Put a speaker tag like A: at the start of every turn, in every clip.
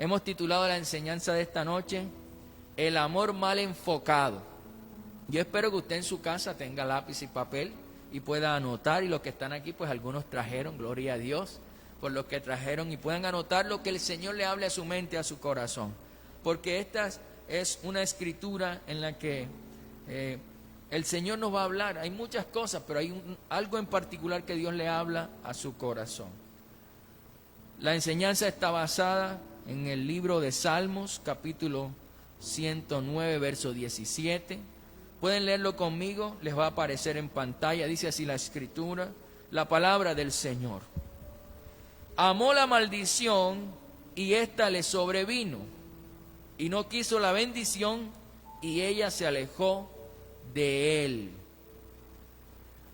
A: Hemos titulado la enseñanza de esta noche, El amor mal enfocado. Yo espero que usted en su casa tenga lápiz y papel y pueda anotar, y los que están aquí, pues algunos trajeron, gloria a Dios, por los que trajeron, y puedan anotar lo que el Señor le hable a su mente, a su corazón. Porque esta es una escritura en la que el Señor nos va a hablar. Hay muchas cosas, pero hay algo en particular que Dios le habla a su corazón. La enseñanza está basada en el libro de Salmos, capítulo 109, verso 17. Pueden leerlo conmigo, les va a aparecer en pantalla. Dice así la escritura, la palabra del Señor. Amó la maldición y ésta le sobrevino, y no quiso la bendición y ella se alejó de él.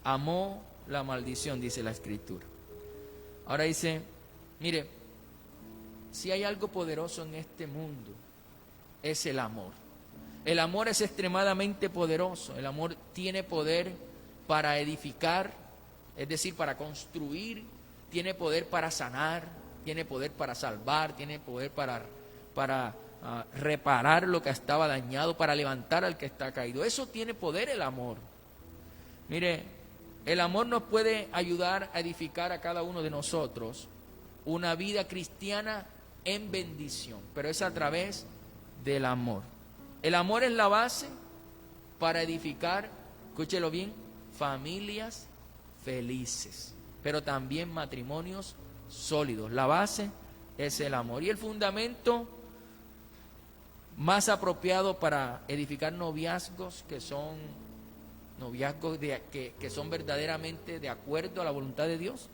A: Amó la maldición, dice la escritura. Ahora dice, mire, si hay algo poderoso en este mundo, es el amor. El amor es extremadamente poderoso. El amor tiene poder para edificar, es decir, para construir, tiene poder para sanar, tiene poder para salvar, tiene poder para reparar lo que estaba dañado, para levantar al que está caído. Eso tiene poder el amor. Mire, el amor nos puede ayudar a edificar a cada uno de nosotros una vida cristiana en bendición, pero es a través del amor. El amor es la base para edificar, escúchelo bien, familias felices, pero también matrimonios sólidos. La base es el amor. Y el fundamento más apropiado para edificar noviazgos que son noviazgos que son verdaderamente de acuerdo a la voluntad de Dios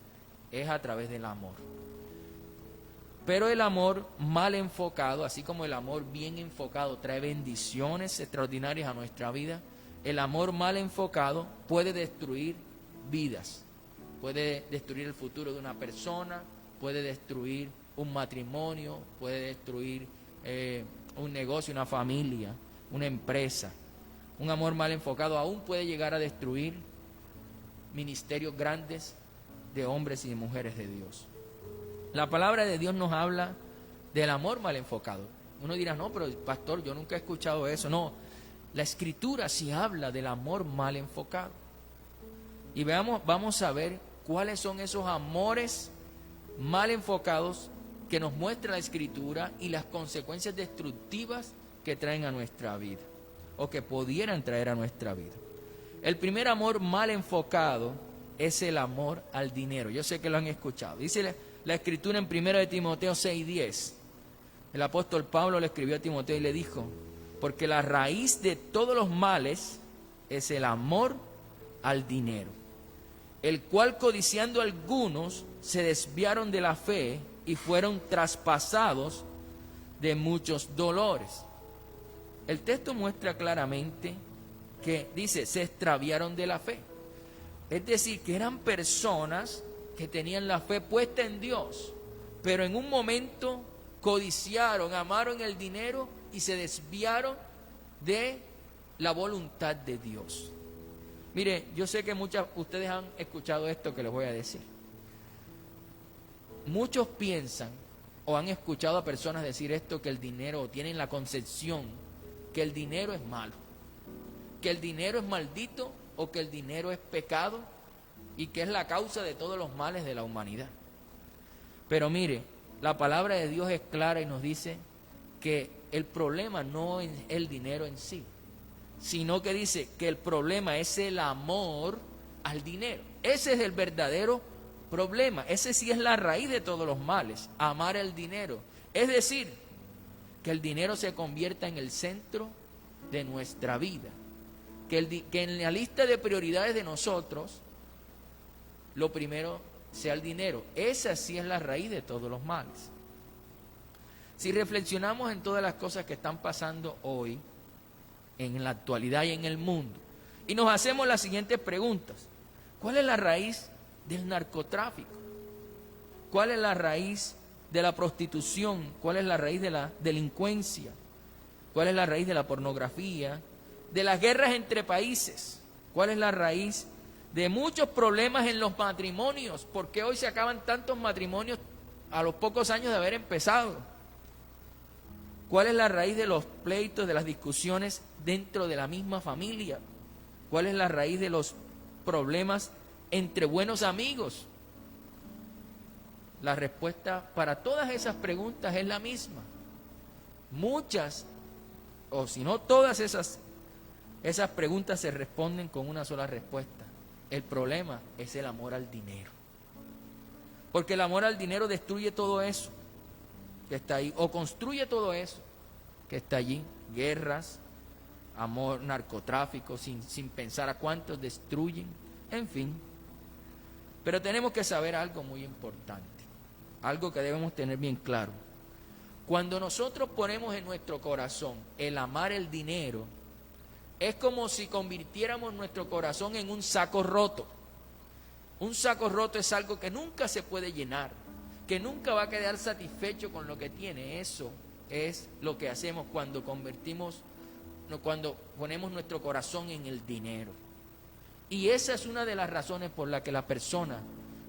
A: es a través del amor. Pero el amor mal enfocado, así como el amor bien enfocado trae bendiciones extraordinarias a nuestra vida, el amor mal enfocado puede destruir vidas, puede destruir el futuro de una persona, puede destruir un matrimonio, puede destruir un negocio, una familia, una empresa. Un amor mal enfocado aún puede llegar a destruir ministerios grandes de hombres y de mujeres de Dios. La palabra de Dios nos habla del amor mal enfocado. Uno dirá, no, pero pastor, yo nunca he escuchado eso. No, la escritura sí habla del amor mal enfocado. Y vamos a ver cuáles son esos amores mal enfocados que nos muestra la escritura y las consecuencias destructivas que traen a nuestra vida o que pudieran traer a nuestra vida. El primer amor mal enfocado es el amor al dinero. Yo sé que lo han escuchado. Dice la escritura en 1 de Timoteo 6:10. El apóstol Pablo le escribió a Timoteo y le dijo, porque la raíz de todos los males es el amor al dinero, el cual codiciando algunos se desviaron de la fe y fueron traspasados de muchos dolores. El texto muestra claramente que dice, se extraviaron de la fe. Es decir, que eran personas que tenían la fe puesta en Dios, pero en un momento codiciaron, amaron el dinero y se desviaron de la voluntad de Dios. Mire, yo sé que ustedes han escuchado esto que les voy a decir. Muchos piensan o han escuchado a personas decir esto, que el dinero, o tienen la concepción que el dinero es malo, que el dinero es maldito o que el dinero es pecado y que es la causa de todos los males de la humanidad. Pero mire, la palabra de Dios es clara y nos dice que el problema no es el dinero en sí, sino que dice que el problema es el amor al dinero. Ese es el verdadero problema, ese sí es la raíz de todos los males, amar el dinero. Es decir, que el dinero se convierta en el centro de nuestra vida, que en la lista de prioridades de nosotros, lo primero sea el dinero. Esa sí es la raíz de todos los males. Si reflexionamos en todas las cosas que están pasando hoy, en la actualidad y en el mundo, y nos hacemos las siguientes preguntas: ¿cuál es la raíz del narcotráfico? ¿Cuál es la raíz de la prostitución? ¿Cuál es la raíz de la delincuencia? ¿Cuál es la raíz de la pornografía? De las guerras entre países. ¿Cuál es la raíz de muchos problemas en los matrimonios? ¿Por qué hoy se acaban tantos matrimonios a los pocos años de haber empezado? ¿Cuál es la raíz de los pleitos, de las discusiones dentro de la misma familia? ¿Cuál es la raíz de los problemas entre buenos amigos? La respuesta para todas esas preguntas es la misma. Muchas, o si no todas esas preguntas se responden con una sola respuesta. El problema es el amor al dinero. Porque el amor al dinero destruye todo eso que está ahí, o construye todo eso que está allí. Guerras, amor, narcotráfico, sin pensar a cuántos destruyen, en fin. Pero tenemos que saber algo muy importante, algo que debemos tener bien claro. Cuando nosotros ponemos en nuestro corazón el amar el dinero, es como si convirtiéramos nuestro corazón en un saco roto. Un saco roto es algo que nunca se puede llenar, que nunca va a quedar satisfecho con lo que tiene. Eso es lo que hacemos cuando ponemos nuestro corazón en el dinero. Y esa es una de las razones por la que la persona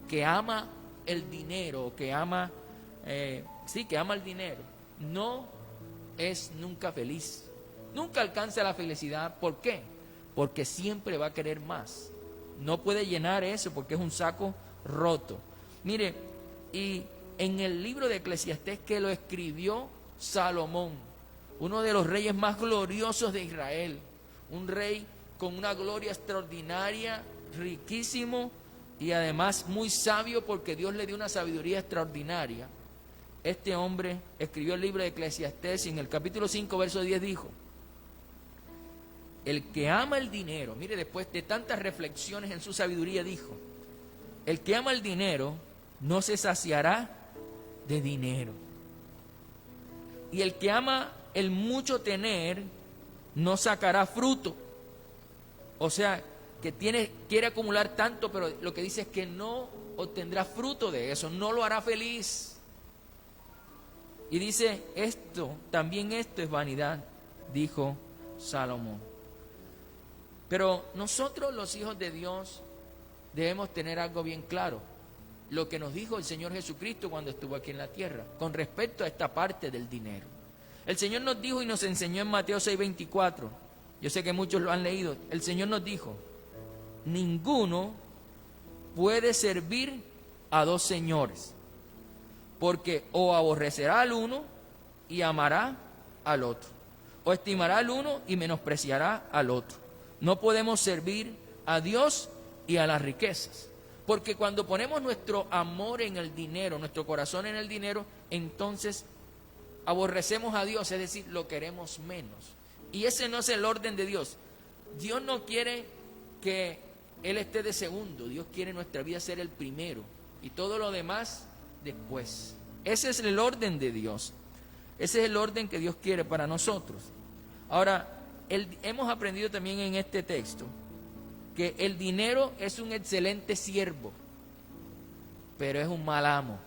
A: que ama el dinero, que ama el dinero, no es nunca feliz, nunca alcanza la felicidad. ¿Por qué? Porque siempre va a querer más. No puede llenar eso porque es un saco roto. Mire, y en el libro de Eclesiastés, que lo escribió Salomón, uno de los reyes más gloriosos de Israel, un rey con una gloria extraordinaria, riquísimo y además muy sabio, porque Dios le dio una sabiduría extraordinaria. Este hombre escribió el libro de Eclesiastés y en el capítulo 5, verso 10 dijo: el que ama el dinero, mire, después de tantas reflexiones en su sabiduría dijo: el que ama el dinero no se saciará de dinero, y el que ama el mucho tener no sacará fruto. O sea, que quiere acumular tanto, pero lo que dice es que no obtendrá fruto de eso, no lo hará feliz. Y dice, también esto es vanidad, dijo Salomón. Pero nosotros, los hijos de Dios, debemos tener algo bien claro: lo que nos dijo el Señor Jesucristo cuando estuvo aquí en la tierra con respecto a esta parte del dinero. El Señor nos dijo y nos enseñó en Mateo 6:24. Yo sé que muchos lo han leído. El Señor nos dijo: ninguno puede servir a dos señores, porque o aborrecerá al uno y amará al otro, o estimará al uno y menospreciará al otro. No podemos servir a Dios y a las riquezas, porque cuando ponemos nuestro amor en el dinero, nuestro corazón en el dinero, entonces aborrecemos a Dios, es decir, lo queremos menos. Y ese no es el orden de Dios. Dios no quiere que Él esté de segundo. Dios quiere en nuestra vida ser el primero y todo lo demás después. Ese es el orden de Dios. Ese es el orden que Dios quiere para nosotros. Ahora, hemos aprendido también en este texto que el dinero es un excelente siervo, pero es un mal amo.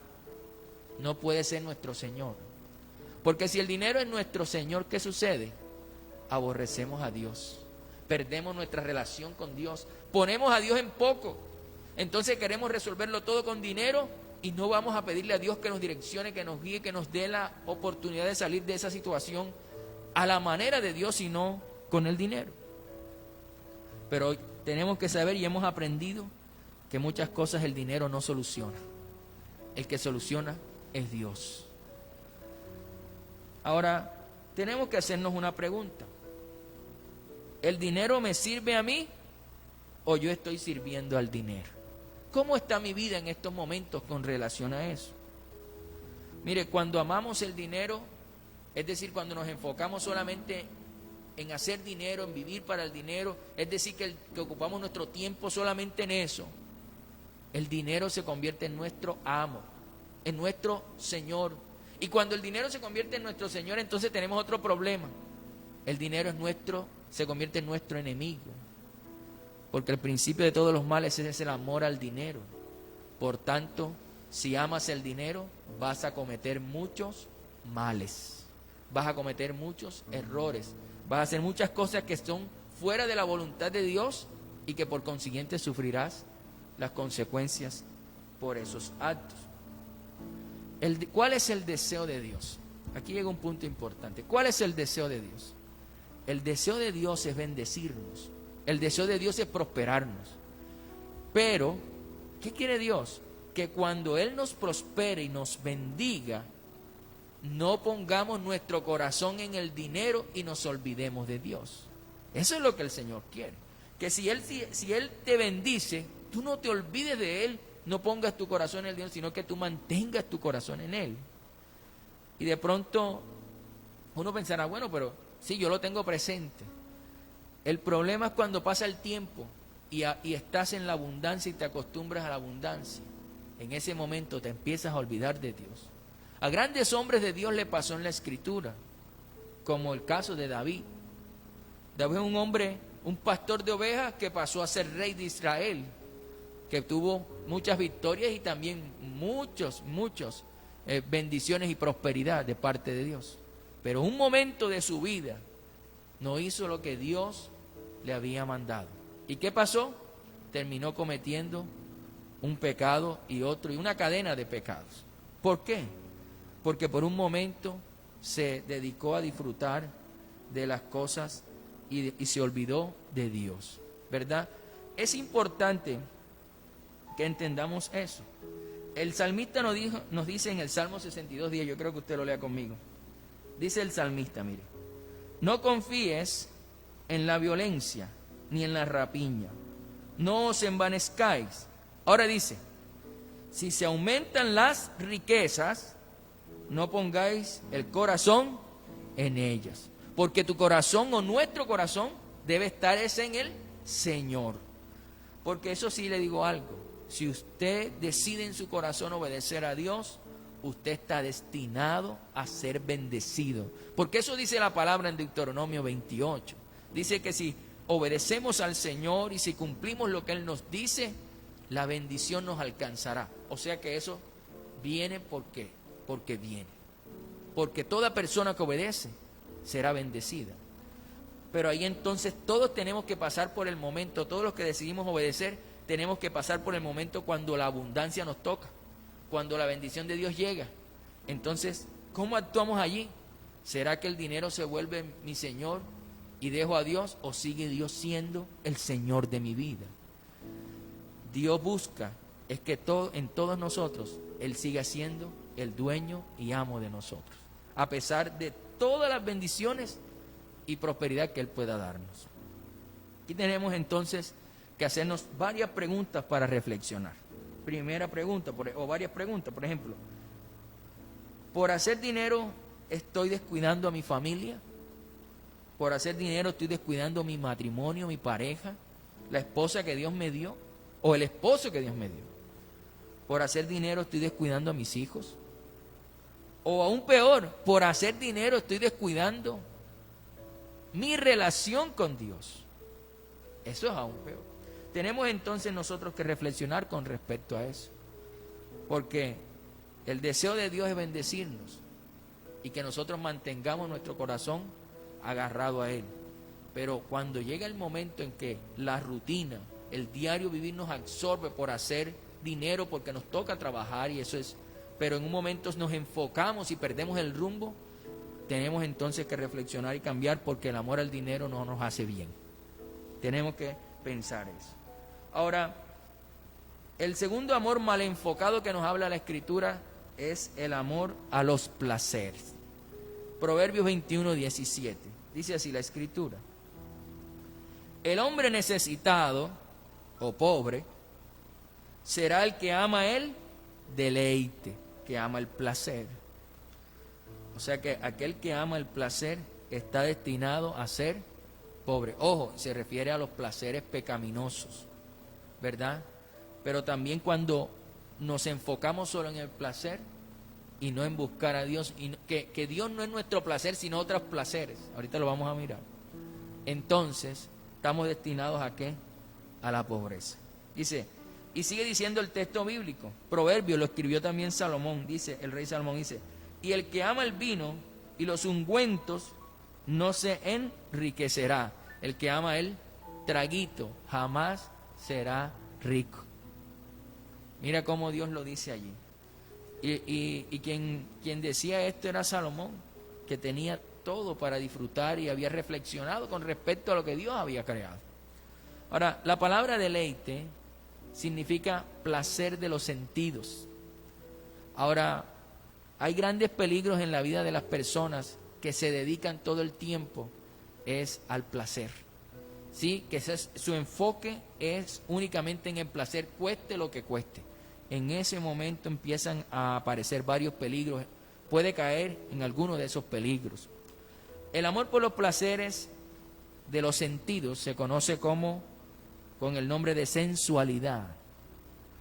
A: No puede ser nuestro Señor. Porque si el dinero es nuestro Señor, ¿qué sucede? Aborrecemos a Dios, perdemos nuestra relación con Dios, ponemos a Dios en poco. Entonces queremos resolverlo todo con dinero y no vamos a pedirle a Dios que nos direccione, que nos guíe, que nos dé la oportunidad de salir de esa situación a la manera de Dios y no con el dinero. Pero hoy tenemos que saber y hemos aprendido que muchas cosas el dinero no soluciona. El que soluciona es Dios. Ahora, tenemos que hacernos una pregunta: ¿el dinero me sirve a mí o yo estoy sirviendo al dinero? ¿Cómo está mi vida en estos momentos con relación a eso? Mire, cuando amamos el dinero, es decir, cuando nos enfocamos solamente en hacer dinero, en vivir para el dinero, es decir, que ocupamos nuestro tiempo solamente en eso, el dinero se convierte en nuestro amo, en nuestro Señor. Y cuando el dinero se convierte en nuestro Señor, entonces tenemos otro problema. El dinero se convierte en nuestro enemigo. Porque el principio de todos los males es el amor al dinero. Por tanto, si amas el dinero, vas a cometer muchos males. Vas a cometer muchos errores. Vas a hacer muchas cosas que son fuera de la voluntad de Dios y que por consiguiente sufrirás las consecuencias por esos actos. ¿Cuál es el deseo de Dios? aquí llega un punto importante. ¿Cuál es el deseo de Dios? El deseo de Dios es bendecirnos. El deseo de Dios es prosperarnos. Pero, ¿qué quiere Dios? Que cuando Él nos prospere y nos bendiga, no pongamos nuestro corazón en el dinero y nos olvidemos de Dios. Eso es lo que el Señor quiere. Que si Él te bendice, tú no te olvides de Él, no pongas tu corazón en el dinero, sino que tú mantengas tu corazón en Él. Y de pronto uno pensará, bueno, pero sí, yo lo tengo presente. El problema es cuando pasa el tiempo y estás en la abundancia y te acostumbras a la abundancia. En ese momento te empiezas a olvidar de Dios. A grandes hombres de Dios le pasó en la Escritura, como el caso de David. David es un hombre, un pastor de ovejas que pasó a ser rey de Israel, que tuvo muchas victorias y también muchas bendiciones y prosperidad de parte de Dios. Pero un momento de su vida no hizo lo que Dios le había mandado. ¿Y qué pasó? Terminó cometiendo un pecado y otro, y una cadena de pecados. ¿Por qué? Porque por un momento se dedicó a disfrutar de las cosas y se olvidó de Dios, ¿verdad? Es importante que entendamos eso. El salmista nos dice en el Salmo 62:10, yo creo que usted lo lea conmigo. Dice el salmista, mire, no confíes en la violencia ni en la rapiña, no os envanezcáis. Ahora dice, si se aumentan las riquezas, no pongáis el corazón en ellas, porque tu corazón o nuestro corazón debe estar en el Señor. Porque eso sí le digo algo, si usted decide en su corazón obedecer a Dios, usted está destinado a ser bendecido. Porque eso dice la palabra en Deuteronomio 28. Dice que si obedecemos al Señor y si cumplimos lo que Él nos dice, la bendición nos alcanzará. O sea que eso viene porque viene. Porque toda persona que obedece será bendecida. Pero ahí entonces todos tenemos que pasar por el momento, todos los que decidimos obedecer, tenemos que pasar por el momento cuando la abundancia nos toca, cuando la bendición de Dios llega. Entonces, ¿cómo actuamos allí? ¿Será que el dinero se vuelve mi Señor y dejo a Dios, o sigue Dios siendo el Señor de mi vida? Dios busca es que en todos nosotros Él siga siendo el dueño y amo de nosotros, a pesar de todas las bendiciones y prosperidad que Él pueda darnos. Aquí tenemos entonces que hacernos varias preguntas para reflexionar. Primera pregunta, o varias preguntas, por ejemplo, ¿por hacer dinero estoy descuidando a mi familia? ¿Por hacer dinero estoy descuidando mi matrimonio, mi pareja, la esposa que Dios me dio, o el esposo que Dios me dio? ¿Por hacer dinero estoy descuidando a mis hijos? O aún peor, por hacer dinero estoy descuidando mi relación con Dios. Eso es aún peor. Tenemos entonces nosotros que reflexionar con respecto a eso. Porque el deseo de Dios es bendecirnos y que nosotros mantengamos nuestro corazón agarrado a Él. Pero cuando llega el momento en que la rutina, el diario vivir nos absorbe por hacer dinero, porque nos toca trabajar y eso es, pero en un momento nos enfocamos y perdemos el rumbo, tenemos entonces que reflexionar y cambiar, porque el amor al dinero no nos hace bien. Tenemos que pensar eso. Ahora, el segundo amor mal enfocado que nos habla la Escritura es el amor a los placeres. Proverbios 21:17. Dice así la Escritura: el hombre necesitado o pobre será el que ama el deleite, que ama el placer. O sea que aquel que ama el placer está destinado a ser pobre. Ojo, se refiere a los placeres pecaminosos, ¿verdad? Pero también cuando nos enfocamos solo en el placer y no en buscar a Dios, y que Dios no es nuestro placer, sino otros placeres. Ahorita lo vamos a mirar. Entonces, estamos destinados ¿a qué? A la pobreza. Dice, y sigue diciendo el texto bíblico, Proverbios, lo escribió también Salomón, dice, el rey Salomón dice, y el que ama el vino y los ungüentos no se enriquecerá. El que ama el traguito jamás será rico. Mira cómo Dios lo dice allí. Y quien decía esto era Salomón. que tenía todo para disfrutar y había reflexionado con respecto a lo que Dios había creado. Ahora, la palabra deleite significa placer de los sentidos. Ahora, hay grandes peligros en la vida de las personas que se dedican todo el tiempo al placer. ¿Sí? Que su enfoque es únicamente en el placer, cueste lo que cueste. En ese momento empiezan a aparecer varios peligros. Puede caer en alguno de esos peligros. El amor por los placeres de los sentidos se conoce con el nombre de sensualidad.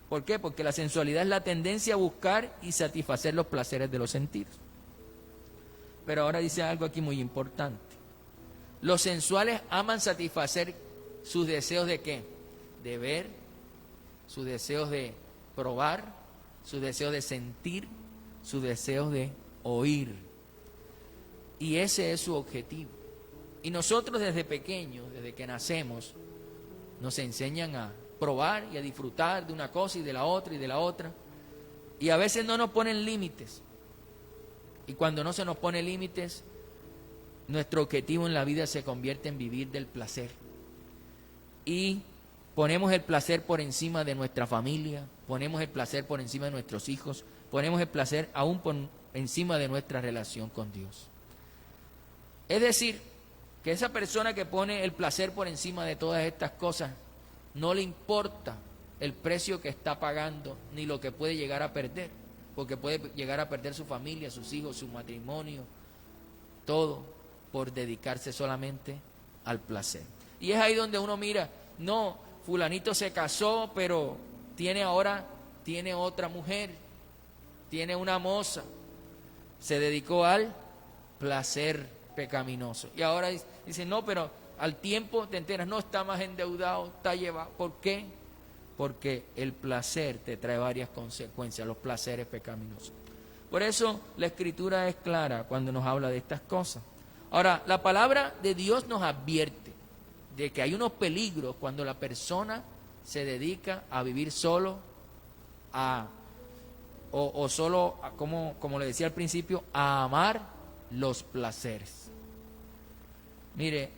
A: ¿Por qué? Porque la sensualidad es la tendencia a buscar y satisfacer los placeres de los sentidos. Pero ahora dice algo aquí muy importante. Los sensuales aman satisfacer sus deseos ¿de qué? De ver, sus deseos de probar, sus deseos de sentir, sus deseos de oír. Y ese es su objetivo. Y nosotros desde pequeños, desde que nacemos, nos enseñan a probar y a disfrutar de una cosa y de la otra y de la otra. Y a veces no nos ponen límites. Y cuando no se nos pone límites, nuestro objetivo en la vida se convierte en vivir del placer. Y ponemos el placer por encima de nuestra familia, ponemos el placer por encima de nuestros hijos, ponemos el placer aún por encima de nuestra relación con Dios. Es decir, que esa persona que pone el placer por encima de todas estas cosas, no le importa el precio que está pagando, ni lo que puede llegar a perder, porque puede llegar a perder su familia, sus hijos, su matrimonio, todo por dedicarse solamente al placer. Y es ahí donde uno mira, no, fulanito se casó, pero tiene otra mujer, tiene una moza, se dedicó al placer pecaminoso. Y ahora dice, no, pero al tiempo te enteras, no, está más endeudado, está llevado. ¿Por qué? Porque el placer te trae varias consecuencias, los placeres pecaminosos. Por eso la Escritura es clara cuando nos habla de estas cosas. Ahora, la palabra de Dios nos advierte de que hay unos peligros cuando la persona se dedica a vivir solo, como le decía al principio, a amar los placeres. Mire,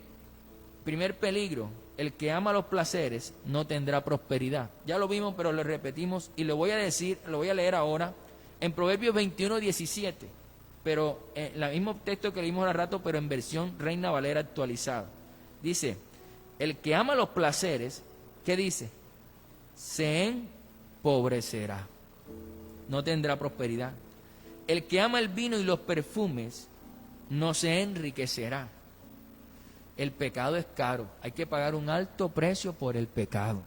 A: primer peligro, el que ama los placeres no tendrá prosperidad. Ya lo vimos, pero lo repetimos y lo voy a leer ahora en Proverbios 21:17, pero en el mismo texto que leímos hace rato, pero en versión Reina Valera actualizada. Dice, el que ama los placeres, ¿qué dice? Se empobrecerá, no tendrá prosperidad. El que ama el vino y los perfumes no se enriquecerá. El pecado es caro, hay que pagar un alto precio por el pecado.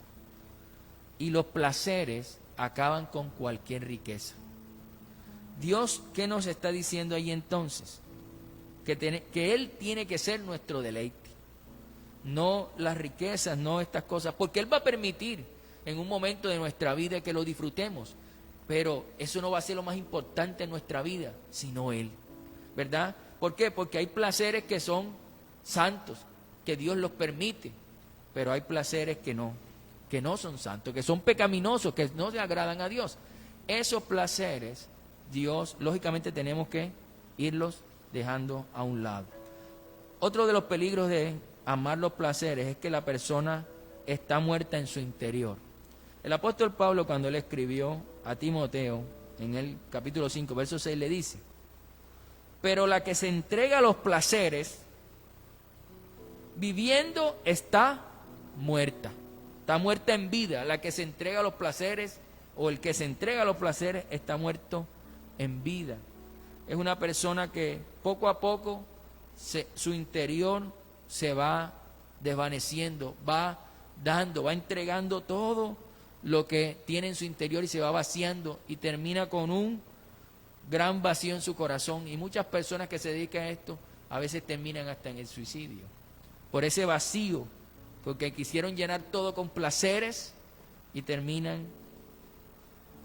A: Y los placeres acaban con cualquier riqueza. Dios, ¿qué nos está diciendo ahí entonces? Que Él tiene que ser nuestro deleite. No las riquezas, no estas cosas, porque Él va a permitir en un momento de nuestra vida que lo disfrutemos. Pero eso no va a ser lo más importante en nuestra vida, sino Él. ¿Verdad? ¿Por qué? Porque hay placeres que son santos, que Dios los permite, pero hay placeres que no son santos, que son pecaminosos, que no le agradan a Dios. Esos placeres, Dios, lógicamente tenemos que irlos dejando a un lado. Otro de los peligros de amar los placeres es que la persona está muerta en su interior. El apóstol Pablo, cuando él escribió a Timoteo, en el capítulo 5, verso 6, le dice, pero la que se entrega a los placeres, viviendo está muerta en vida. La que se entrega a los placeres, o el que se entrega a los placeres, está muerto en vida. Es una persona que poco a poco su interior se va desvaneciendo, va entregando todo lo que tiene en su interior y se va vaciando y termina con un gran vacío en su corazón. Y muchas personas que se dedican a esto a veces terminan hasta en el suicidio por ese vacío, porque quisieron llenar todo con placeres y terminan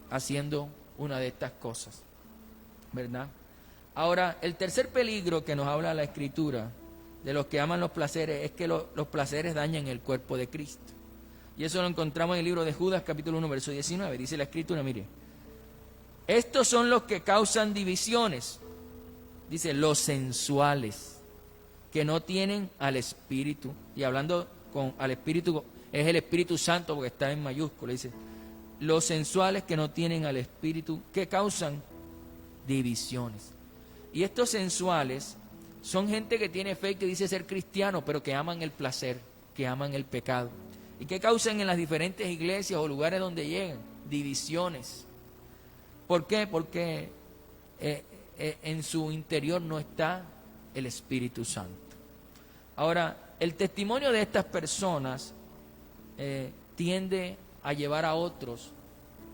A: haciendo una de estas cosas, ¿verdad? Ahora, el tercer peligro que nos habla la Escritura de los que aman los placeres es que los placeres dañan el cuerpo de Cristo. Y eso lo encontramos en el libro de Judas, capítulo 1, verso 19. Dice la Escritura, mire, estos son los que causan divisiones, dice los sensuales, que no tienen al Espíritu. Y hablando con al Espíritu, es el Espíritu Santo porque está en mayúscula. Dice, los sensuales que no tienen al Espíritu, que causan divisiones. Y estos sensuales son gente que tiene fe y que dice ser cristiano, pero que aman el placer, que aman el pecado. ¿Y que causan en las diferentes iglesias o lugares donde llegan? Divisiones. ¿Por qué? Porque en su interior no está el Espíritu Santo. Ahora, el testimonio de estas personas tiende a llevar a otros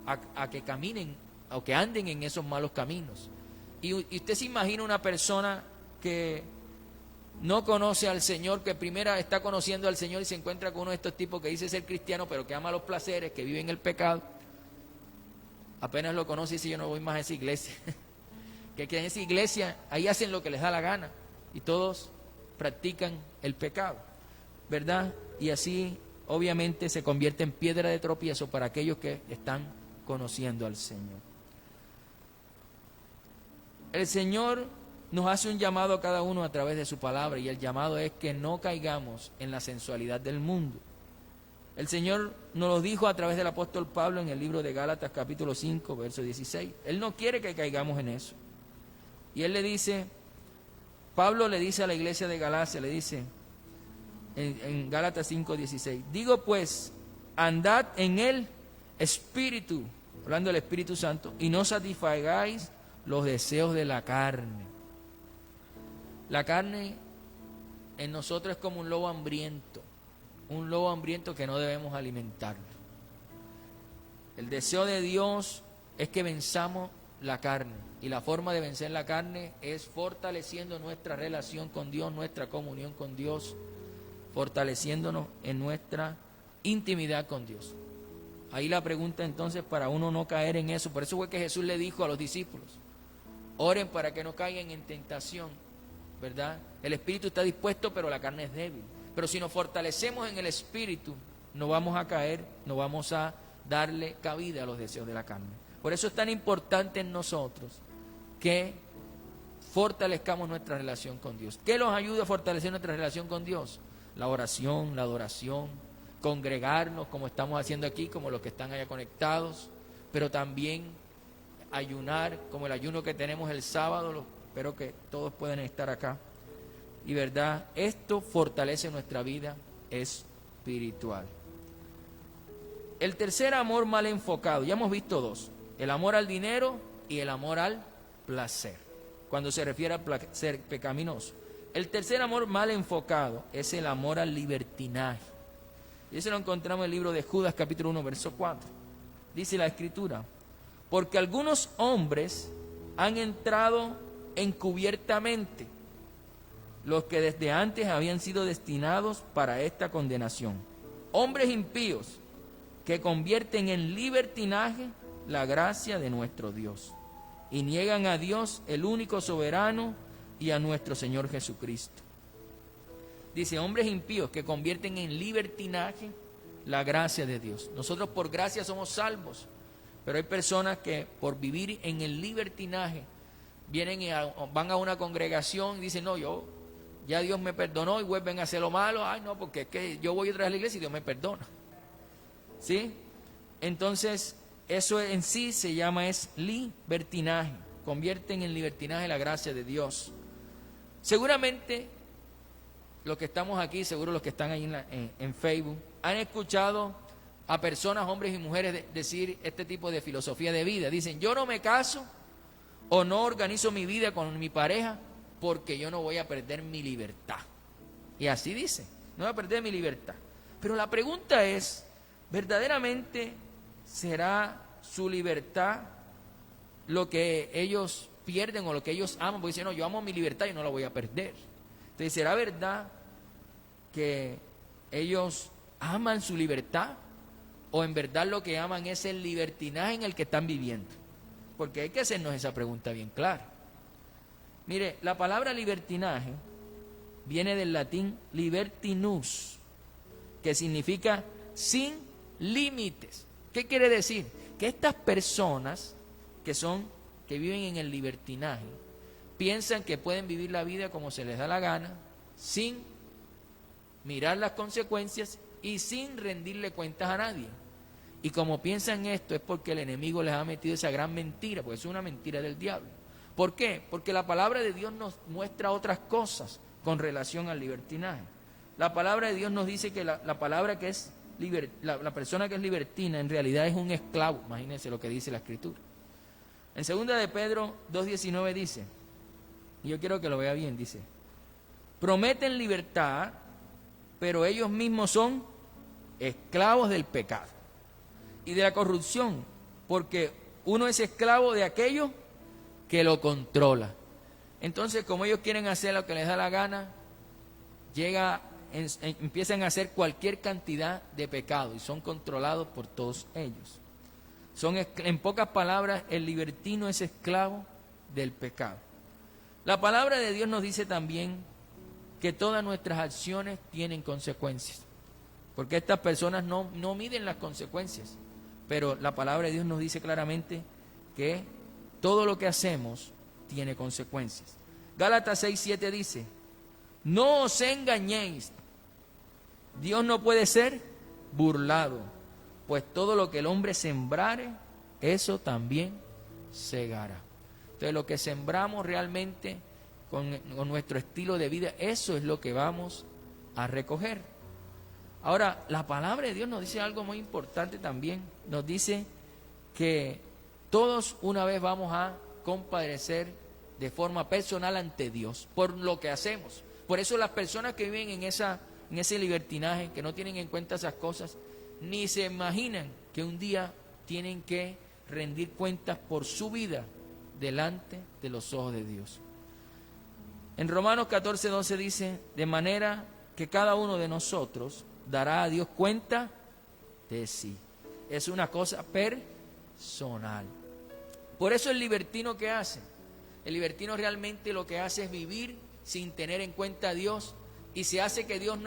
A: a que caminen o que anden en esos malos caminos. Y usted se imagina una persona que no conoce al Señor, que primero está conociendo al Señor y se encuentra con uno de estos tipos que dice ser cristiano, pero que ama los placeres, que vive en el pecado. Apenas lo conoce y dice, yo no voy más a esa iglesia. que en esa iglesia, ahí hacen lo que les da la gana y todos practican el pecado, ¿verdad? Y así, obviamente, se convierte en piedra de tropiezo para aquellos que están conociendo al Señor. El Señor nos hace un llamado a cada uno a través de su palabra, y el llamado es que no caigamos en la sensualidad del mundo. El Señor nos lo dijo a través del apóstol Pablo en el libro de Gálatas capítulo 5, verso 16. Él no quiere que caigamos en eso. Y Él le dice, Pablo le dice a la iglesia de Galacia, le dice en Gálatas 5, 16, digo pues, andad en el Espíritu, hablando del Espíritu Santo, y no satisfagáis los deseos de la carne. La carne en nosotros es como un lobo hambriento que no debemos alimentar. El deseo de Dios es que venzamos la carne, y la forma de vencer la carne es fortaleciendo nuestra relación con Dios, nuestra comunión con Dios, fortaleciéndonos en nuestra intimidad con Dios. Ahí la pregunta entonces, para uno no caer en eso, por eso fue que Jesús le dijo a los discípulos, oren para que no caigan en tentación, ¿verdad? El espíritu está dispuesto, pero la carne es débil. Pero si nos fortalecemos en el espíritu, no vamos a caer, no vamos a darle cabida a los deseos de la carne. Por eso es tan importante en nosotros que fortalezcamos nuestra relación con Dios. ¿Qué nos ayuda a fortalecer nuestra relación con Dios? La oración, la adoración, congregarnos como estamos haciendo aquí, como los que están allá conectados, pero también ayunar, como el ayuno que tenemos el sábado, espero que todos puedan estar acá. Y verdad, esto fortalece nuestra vida espiritual. El tercer amor mal enfocado, ya hemos visto dos, el amor al dinero y el amor al placer, cuando se refiere al placer pecaminoso. El tercer amor mal enfocado es el amor al libertinaje. Y eso lo encontramos en el libro de Judas capítulo 1, verso 4. Dice la Escritura, porque algunos hombres han entrado encubiertamente, los que desde antes habían sido destinados para esta condenación. Hombres impíos que convierten en libertinaje la gracia de nuestro Dios y niegan a Dios, el único soberano, y a nuestro Señor Jesucristo. Dice, hombres impíos que convierten en libertinaje la gracia de Dios. Nosotros por gracia somos salvos, pero hay personas que por vivir en el libertinaje vienen y van a una congregación y dicen, no, ya Dios me perdonó, y vuelven a hacer lo malo. Ay, no, porque es que yo voy otra vez a la iglesia y Dios me perdona. ¿Sí? Entonces, eso en sí se llama libertinaje. Convierten en libertinaje la gracia de Dios. Seguramente los que estamos aquí, seguro los que están ahí en Facebook, han escuchado a personas, hombres y mujeres, decir este tipo de filosofía de vida. Dicen, yo no me caso o no organizo mi vida con mi pareja porque yo no voy a perder mi libertad. Y así dice, no voy a perder mi libertad. Pero la pregunta es, ¿verdaderamente será su libertad lo que ellos pierden o lo que ellos aman? Porque dicen, no, yo amo mi libertad y no la voy a perder. Entonces, ¿será verdad que ellos aman su libertad? ¿O en verdad lo que aman es el libertinaje en el que están viviendo? Porque hay que hacernos esa pregunta bien clara. Mire, la palabra libertinaje viene del latín libertinus, que significa sin límites. ¿Qué quiere decir? Que estas personas que viven en el libertinaje piensan que pueden vivir la vida como se les da la gana, sin mirar las consecuencias y sin rendirle cuentas a nadie. Y como piensan esto es porque el enemigo les ha metido esa gran mentira, porque es una mentira del diablo. ¿Por qué? Porque la palabra de Dios nos muestra otras cosas con relación al libertinaje. La palabra de Dios nos dice que la palabra que es la persona que es libertina en realidad es un esclavo. Imagínense lo que dice la Escritura. En 2 de Pedro 2:19 dice, y yo quiero que lo vea bien, dice: prometen libertad, pero ellos mismos son esclavos del pecado y de la corrupción, porque uno es esclavo de aquello que lo controla. Entonces, como ellos quieren hacer lo que les da la gana, empiezan a hacer cualquier cantidad de pecado y son controlados por todos ellos. En pocas palabras, el libertino es esclavo del pecado. La palabra de Dios nos dice también que todas nuestras acciones tienen consecuencias, porque estas personas no miden las consecuencias, pero la palabra de Dios nos dice claramente que todo lo que hacemos tiene consecuencias. Gálatas 6:7 dice: no os engañéis, Dios no puede ser burlado, pues todo lo que el hombre sembrare, eso también segará. Entonces, lo que sembramos realmente con nuestro estilo de vida, eso es lo que vamos a recoger. Ahora, la palabra de Dios nos dice algo muy importante también. Nos dice que todos una vez vamos a compadecer de forma personal ante Dios por lo que hacemos. Por eso las personas que viven en ese libertinaje, que no tienen en cuenta esas cosas, ni se imaginan que un día tienen que rendir cuentas por su vida delante de los ojos de Dios. En Romanos 14:12 dice: de manera que cada uno de nosotros dará a Dios cuenta de sí. Es una cosa personal. Por eso el libertino, ¿qué hace? El libertino realmente lo que hace es vivir sin tener en cuenta a Dios, y él se hace que Dios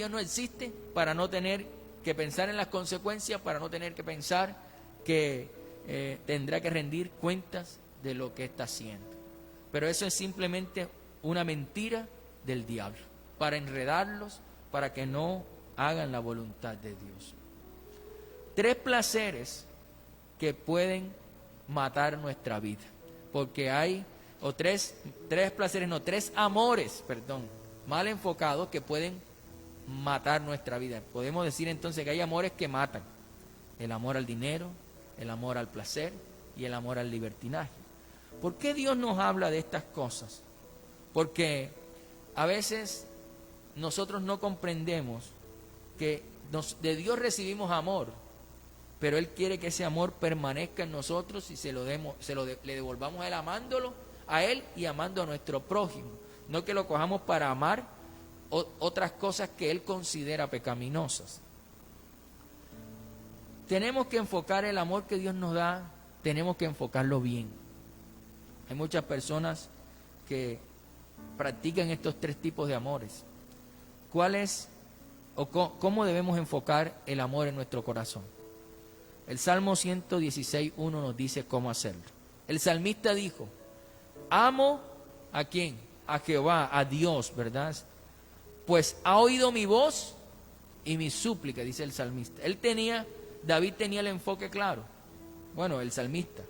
A: no existe para no tener que pensar en las consecuencias, para no tener que pensar que tendrá que rendir cuentas de lo que está haciendo. Pero eso es simplemente una mentira del diablo, para enredarlos, para que no hagan la voluntad de Dios. 3 placeres que pueden matar nuestra vida, porque hay, tres amores, mal enfocados, que pueden matar nuestra vida. Podemos decir entonces que hay amores que matan: el amor al dinero, el amor al placer y el amor al libertinaje. ¿Por qué Dios nos habla de estas cosas? Porque a veces nosotros no comprendemos que de Dios recibimos amor, pero Él quiere que ese amor permanezca en nosotros y le devolvamos a Él, amándolo a Él y amando a nuestro prójimo. No que lo cojamos para amar otras cosas que Él considera pecaminosas. Tenemos que enfocar el amor que Dios nos da, tenemos que enfocarlo bien. Hay muchas personas que practican estos 3 tipos de amores. ¿Cuál es o cómo debemos enfocar el amor en nuestro corazón? El Salmo 116:1 nos dice cómo hacerlo. El salmista dijo: amo ¿a quién? A Jehová, a Dios, ¿verdad? Pues ha oído mi voz y mi súplica, dice el salmista. David tenía el enfoque claro. Bueno, el salmista.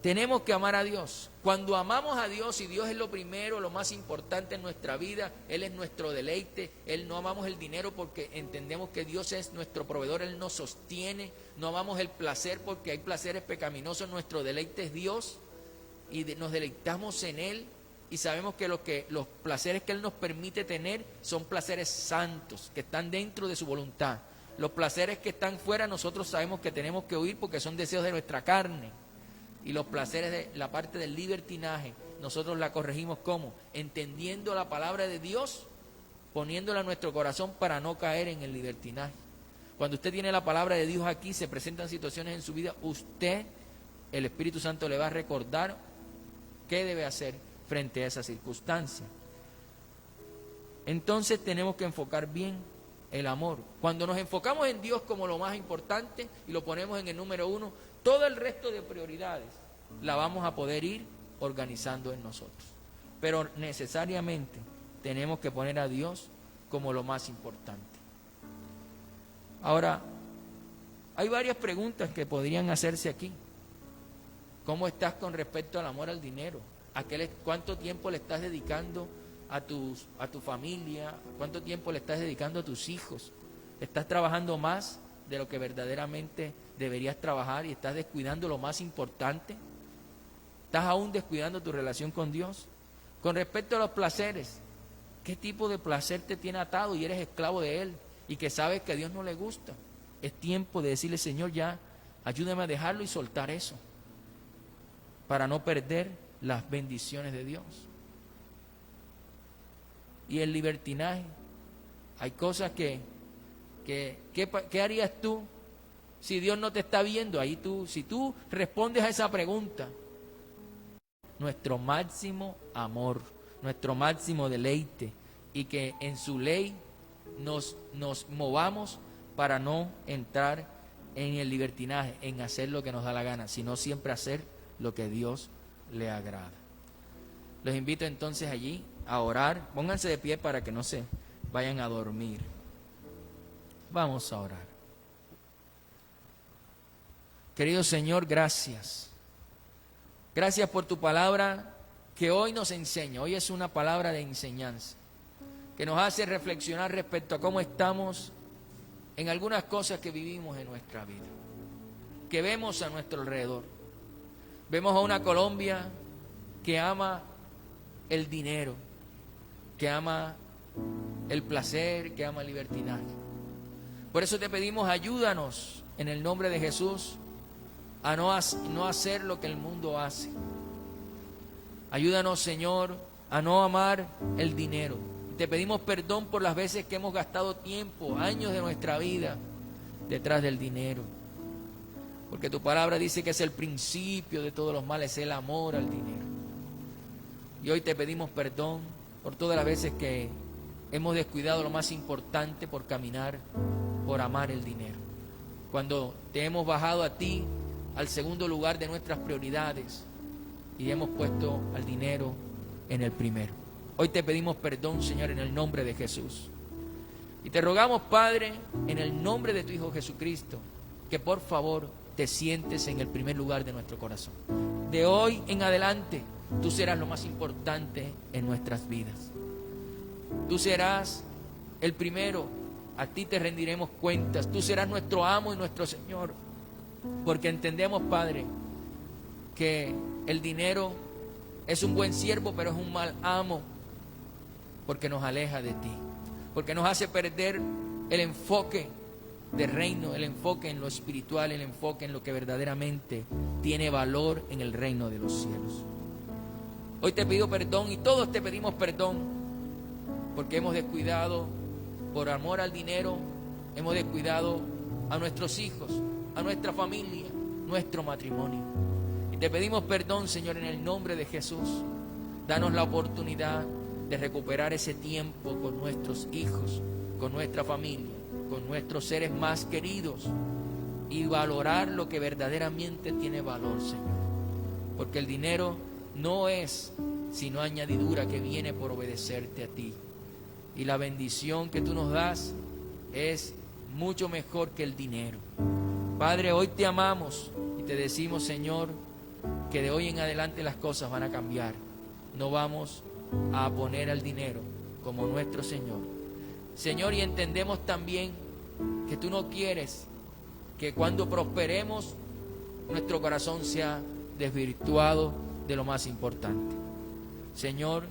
A: Tenemos que amar a Dios. Cuando amamos a Dios, y Dios es lo primero, lo más importante en nuestra vida, Él es nuestro deleite. No amamos el dinero porque entendemos que Dios es nuestro proveedor, Él nos sostiene. No amamos el placer porque hay placeres pecaminosos, nuestro deleite es Dios y nos deleitamos en Él, y sabemos que los placeres que Él nos permite tener son placeres santos, que están dentro de su voluntad. Los placeres que están fuera, nosotros sabemos que tenemos que huir porque son deseos de nuestra carne. Y los placeres de la parte del libertinaje, nosotros la corregimos ¿cómo? Entendiendo la palabra de Dios, poniéndola en nuestro corazón para no caer en el libertinaje. Cuando usted tiene la palabra de Dios aquí, se presentan situaciones en su vida, el Espíritu Santo le va a recordar qué debe hacer frente a esa circunstancia. Entonces tenemos que enfocar bien el amor. Cuando nos enfocamos en Dios como lo más importante y lo ponemos en el número 1, todo el resto de prioridades la vamos a poder ir organizando en nosotros. Pero necesariamente tenemos que poner a Dios como lo más importante. Ahora, hay varias preguntas que podrían hacerse aquí. ¿Cómo estás con respecto al amor al dinero? ¿Cuánto tiempo le estás dedicando a tu familia? ¿Cuánto tiempo le estás dedicando a tus hijos? ¿Estás trabajando más de lo que verdaderamente deberías trabajar y estás descuidando lo más importante? ¿Estás aún descuidando tu relación con Dios? Con respecto a los placeres, ¿qué tipo de placer te tiene atado y eres esclavo de él y que sabes que a Dios no le gusta? Es tiempo de decirle, Señor, ya, ayúdame a dejarlo y soltar eso para no perder las bendiciones de Dios. Y el libertinaje, hay cosas ¿qué harías tú si Dios no te está viendo? Si tú respondes a esa pregunta, nuestro máximo amor, nuestro máximo deleite, y que en su ley nos movamos para no entrar en el libertinaje, en hacer lo que nos da la gana, sino siempre hacer lo que Dios le agrada. Los invito entonces allí a orar. Pónganse de pie para que no se vayan a dormir. Vamos a orar. Querido Señor, gracias. Gracias por tu palabra que hoy nos enseña. Hoy es una palabra de enseñanza que nos hace reflexionar respecto a cómo estamos en algunas cosas que vivimos en nuestra vida, que vemos a nuestro alrededor. Vemos a una Colombia que ama el dinero, que ama el placer, que ama el libertinaje. Por eso te pedimos, ayúdanos en el nombre de Jesús a no hacer lo que el mundo hace. Ayúdanos, Señor, a no amar el dinero. Te pedimos perdón por las veces que hemos gastado tiempo, años de nuestra vida detrás del dinero. Porque tu palabra dice que es el principio de todos los males, el amor al dinero. Y hoy te pedimos perdón por todas las veces que hemos descuidado lo más importante por caminar, por amar el dinero. Cuando te hemos bajado a ti al segundo lugar de nuestras prioridades y hemos puesto al dinero en el primero. Hoy te pedimos perdón, Señor, en el nombre de Jesús. Y te rogamos, Padre, en el nombre de tu Hijo Jesucristo, que por favor te sientes en el primer lugar de nuestro corazón. De hoy en adelante, tú serás lo más importante en nuestras vidas. Tú serás el primero, a ti te rendiremos cuentas. Tú serás nuestro amo y nuestro Señor. Porque entendemos, Padre, que el dinero es un buen siervo, pero es un mal amo, porque nos aleja de ti, porque nos hace perder el enfoque del reino, el enfoque en lo espiritual, el enfoque en lo que verdaderamente tiene valor en el reino de los cielos. Hoy te pido perdón y todos te pedimos perdón porque hemos descuidado, por amor al dinero, hemos descuidado a nuestros hijos, a nuestra familia, nuestro matrimonio. Y te pedimos perdón, Señor, en el nombre de Jesús. Danos la oportunidad de recuperar ese tiempo con nuestros hijos, con nuestra familia, con nuestros seres más queridos y valorar lo que verdaderamente tiene valor, Señor. Porque el dinero no es sino añadidura que viene por obedecerte a ti. Y la bendición que tú nos das es mucho mejor que el dinero. Padre, hoy te amamos y te decimos, Señor, que de hoy en adelante las cosas van a cambiar. No vamos a poner al dinero como nuestro Señor. Señor, y entendemos también que tú no quieres que cuando prosperemos nuestro corazón sea desvirtuado de lo más importante. Señor,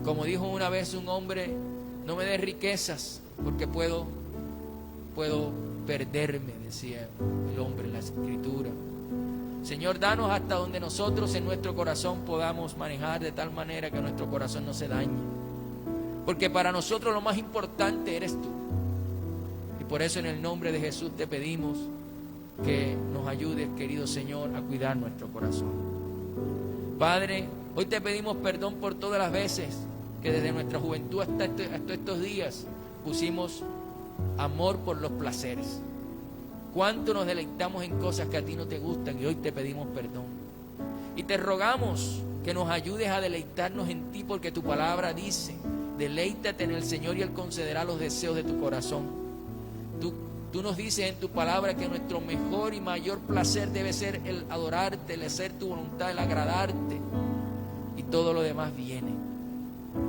A: como dijo una vez un hombre, no me des riquezas porque puedo perderme, decía el hombre en la Escritura. Señor, danos hasta donde nosotros en nuestro corazón podamos manejar de tal manera que nuestro corazón no se dañe. Porque para nosotros lo más importante eres tú. Y por eso en el nombre de Jesús te pedimos que nos ayudes, querido Señor, a cuidar nuestro corazón. Padre, hoy te pedimos perdón por todas las veces que desde nuestra juventud hasta estos días pusimos amor por los placeres. Cuánto nos deleitamos en cosas que a ti no te gustan y hoy te pedimos perdón. Y te rogamos que nos ayudes a deleitarnos en ti, porque tu palabra dice: deleítate en el Señor y Él concederá los deseos de tu corazón. Tú nos dices en tu palabra que nuestro mejor y mayor placer debe ser el adorarte, el hacer tu voluntad, el agradarte, y todo lo demás viene.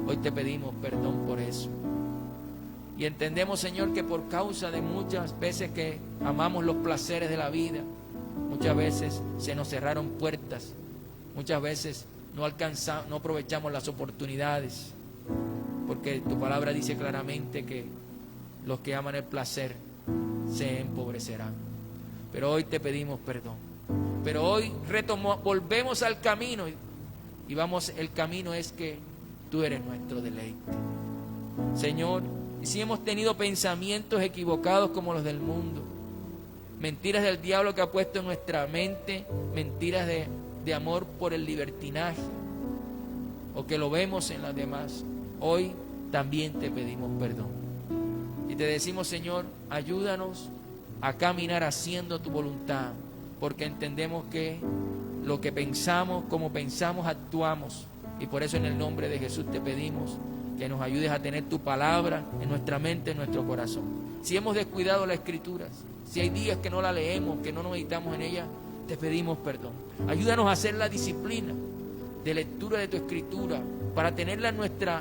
A: Hoy te pedimos perdón por eso. Y entendemos, Señor, que por causa de muchas veces que amamos los placeres de la vida, muchas veces se nos cerraron puertas, muchas veces no aprovechamos las oportunidades, porque tu palabra dice claramente que los que aman el placer se empobrecerán. Pero hoy te pedimos perdón. Pero hoy volvemos al camino y vamos, el camino es que tú eres nuestro deleite. Señor, y si hemos tenido pensamientos equivocados como los del mundo, mentiras del diablo que ha puesto en nuestra mente, mentiras de amor por el libertinaje, o que lo vemos en las demás, hoy también te pedimos perdón. Y te decimos, Señor, ayúdanos a caminar haciendo tu voluntad, porque entendemos que lo que pensamos, como pensamos, actuamos. Y por eso en el nombre de Jesús te pedimos que nos ayudes a tener tu palabra en nuestra mente, en nuestro corazón. Si hemos descuidado las Escrituras, si hay días que no la leemos, que no nos meditamos en ella, te pedimos perdón. Ayúdanos a hacer la disciplina de lectura de tu Escritura, para tenerla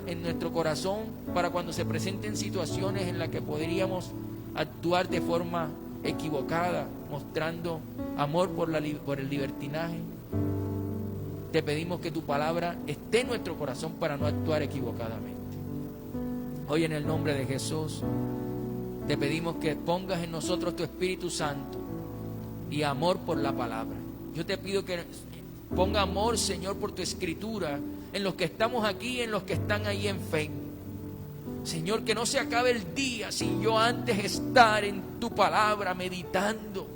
A: en nuestro corazón, para cuando se presenten situaciones en las que podríamos actuar de forma equivocada, mostrando amor por el libertinaje. Te pedimos que tu palabra esté en nuestro corazón para no actuar equivocadamente. Hoy en el nombre de Jesús te pedimos que pongas en nosotros tu Espíritu Santo y amor por la palabra. Yo te pido que ponga amor, Señor, por tu Escritura en los que estamos aquí y en los que están ahí en Facebook. Señor, que no se acabe el día sin yo antes estar en tu palabra, meditando,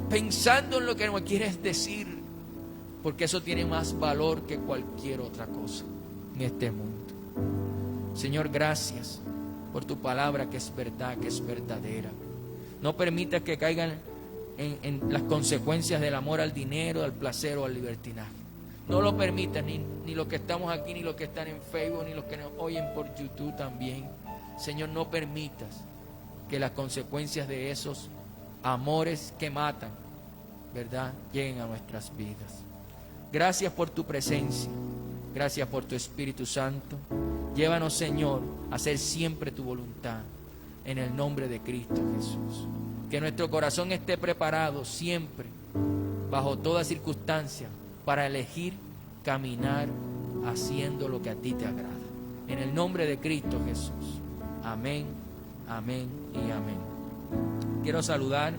A: pensando en lo que nos quieres decir, porque eso tiene más valor que cualquier otra cosa en este mundo. Señor, gracias por tu palabra, que es verdad, que es verdadera. No permitas que caigan en las consecuencias del amor al dinero, al placer o al libertinaje. No lo permitas, ni los que estamos aquí, ni los que están en Facebook, ni los que nos oyen por YouTube también. Señor, no permitas que las consecuencias de esos amores que matan, ¿verdad?, lleguen a nuestras vidas. Gracias por tu presencia, gracias por tu Espíritu Santo. Llévanos, Señor, a hacer siempre tu voluntad, en el nombre de Cristo Jesús. Que nuestro corazón esté preparado siempre, bajo toda circunstancia, para elegir caminar haciendo lo que a ti te agrada. En el nombre de Cristo Jesús. Amén, amén y amén. Quiero saludar